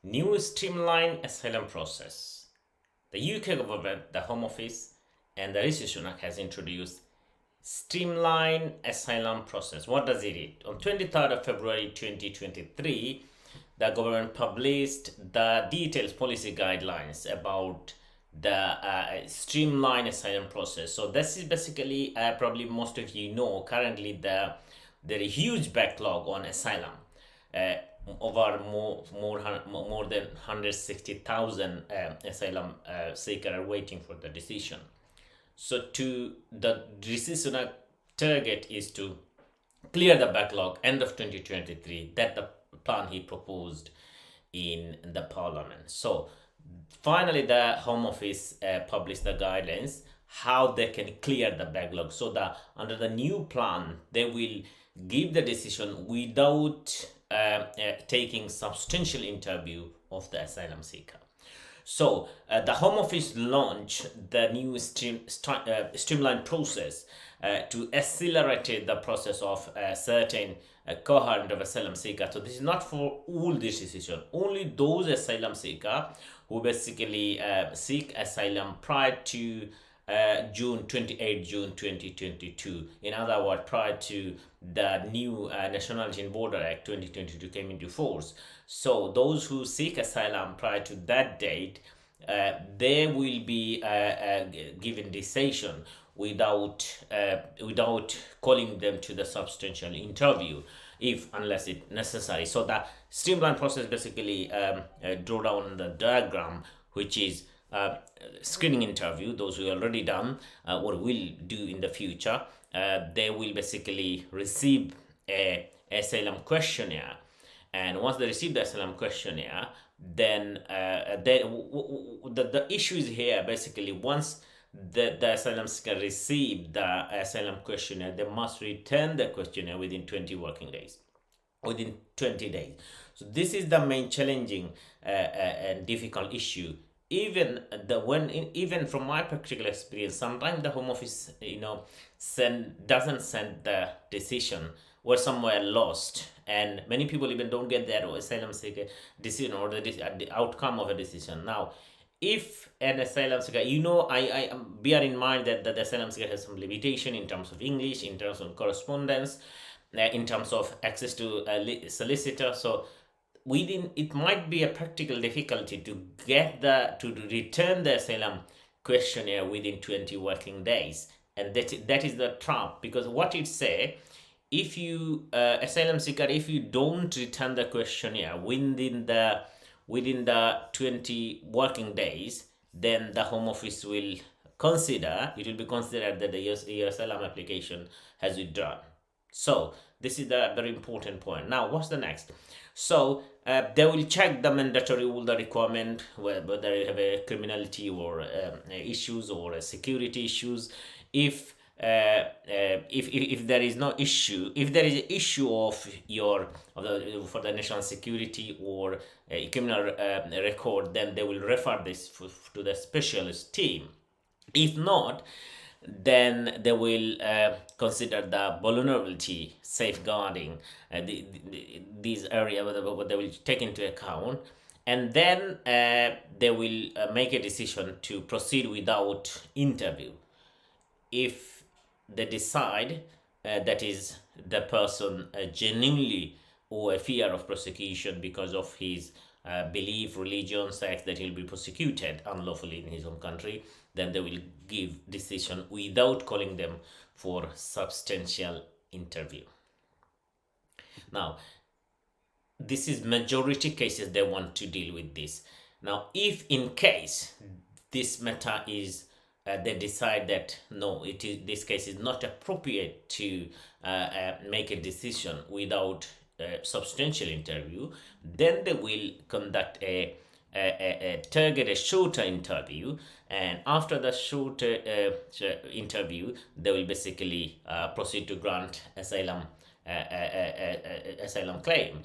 New streamlined asylum process. The UK government, the Home Office, and the Rishi Sunak has introduced streamlined asylum process. What does it mean? On 23rd of February 2023, the government published the details policy guidelines about the streamlined asylum process. So this is basically, probably most of you know, currently there is huge backlog on asylum. Uh, Over more than 160,000 asylum seekers are waiting for the decision. So to the decision target is to clear the backlog end of 2023. That the plan he proposed in the parliament. So finally the Home Office published the guidelines how they can clear the backlog. So the under the new plan they will give the decision without taking substantial interview of the asylum seeker. So the Home Office launched the new streamlined process to accelerate the process of certain cohort of asylum seeker. So this is not for all this decision. Only those asylum seeker who basically seek asylum prior to June 2022. In other words, prior to the new Nationality and Border Act 2022 came into force. So those who seek asylum prior to that date, they will be given decision without calling them to the substantial interview, if unless it necessary. So the streamlined process basically draw down the diagram, which is screening interview. Those who already done or will do in the future, they will basically receive a asylum questionnaire, and once they receive the asylum questionnaire, then the issue is here basically once the asylum seeker receive the asylum questionnaire, they must return the questionnaire within 20 working days, within 20 days. So this is the main challenging and difficult issue. Even from my practical experience, sometimes the Home Office doesn't send the decision or somewhere lost, and many people even don't get their asylum seeker decision or the outcome of a decision. Now if an asylum seeker, I bear in mind that the asylum seeker has some limitation in terms of English, in terms of correspondence, in terms of access to a solicitor. So within it might be a practical difficulty to return the asylum questionnaire within 20 working days, and that is the trap, because what it say, if you asylum seeker, if you don't return the questionnaire within the 20 working days, then the Home Office will be considered that your asylum application has withdrawn. So this is the very important point. Now what's the next? So they will check the mandatory all the requirement, whether you have a criminality or issues or security issues. If there is no issue, if there is an issue for the national security or a criminal record, then they will refer this to the specialist team. If not, then they will consider the vulnerability safeguarding these areas, what they will take into account, and then they will make a decision to proceed without interview. If they decide that is the person genuinely or a fear of prosecution because of his belief, religion, sex, that he'll be prosecuted unlawfully in his home country, then they will give decision without calling them for substantial interview. Now this is majority cases they want to deal with this. Now if in case this matter is they decide that no, this case is not appropriate to make a decision without substantial interview, then they will conduct a shorter interview, and after the shorter interview, they will basically proceed to grant asylum claim.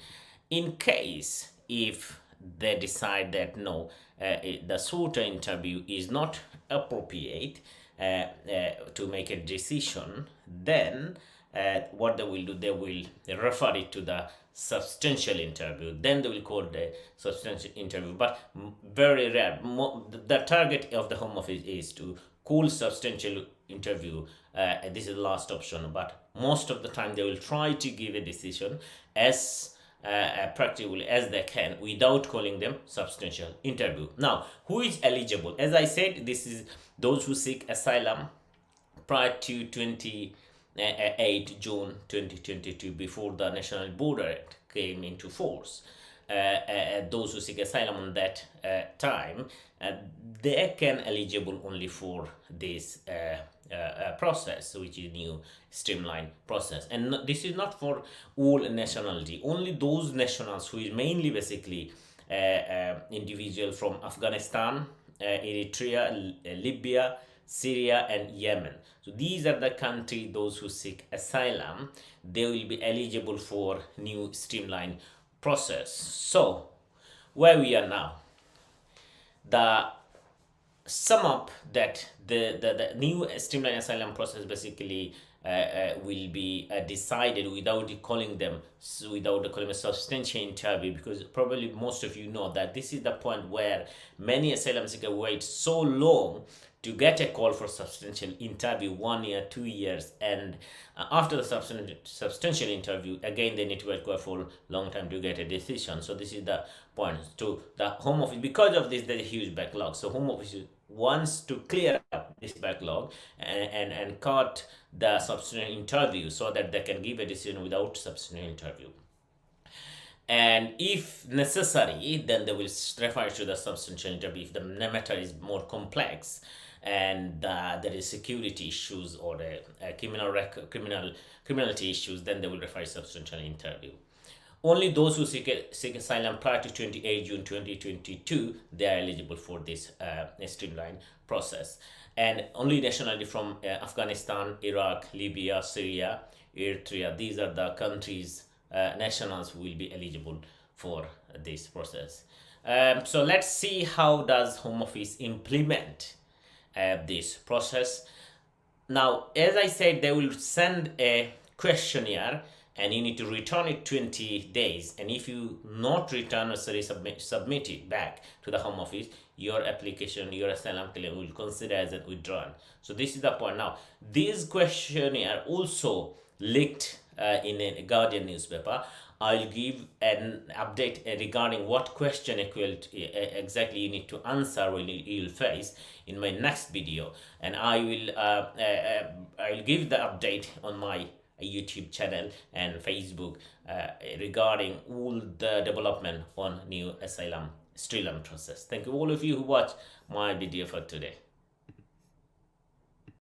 In case if they decide that no, the shorter interview is not appropriate to make a decision, then what they will do, they will refer it to the substantial interview. Then they will call the substantial interview. But very rare. The target of the Home Office is to call substantial interview. This is the last option. But most of the time, they will try to give a decision as practically as they can without calling them substantial interview. Now, who is eligible? As I said, this is those who seek asylum prior to 28 June 2022, before the National Border Act came into force. Those who seek asylum on that time, they can eligible only for this process, which is new streamlined process. And this is not for all nationality, only those nationals who is mainly basically individual from Afghanistan, Eritrea, Libya, Syria, and Yemen. So these are the countries, those who seek asylum, they will be eligible for new streamlined process. So where we are now, the sum up that the new streamlined asylum process basically will be decided without calling them a substantial interview, because probably most of you know that this is the point where many asylum seekers wait so long to get a call for substantial interview, 1 year, 2 years, and after the substantial interview, again they need to wait for a long time to get a decision. So this is the point to the Home Office. Because of this, there is a huge backlog. So Home Office wants to clear up this backlog and cut the substantial interview so that they can give a decision without substantial interview. And if necessary, then they will refer to the substantial interview if the matter is more complex and there is security issues or criminality issues, then they will refer to substantial interview. Only those who seek asylum prior to 28 June 2022, they are eligible for this streamlined process. And only nationality from Afghanistan, Iraq, Libya, Syria, Eritrea, these are the countries, nationals who will be eligible for this process. So let's see how does Home Office implement this process. Now, as I said, they will send a questionnaire and you need to return it 20 days. And if you not return or submit it back to the Home Office, your application, your asylum claim will consider as a withdrawn. So this is the point. Now, this questionnaire also leaked in a Guardian newspaper. I'll give an update regarding what question exactly you need to answer when you'll face in my next video, and I'll give the update on my YouTube channel and Facebook regarding all the development on new asylum process. Thank you all of you who watched my video for today.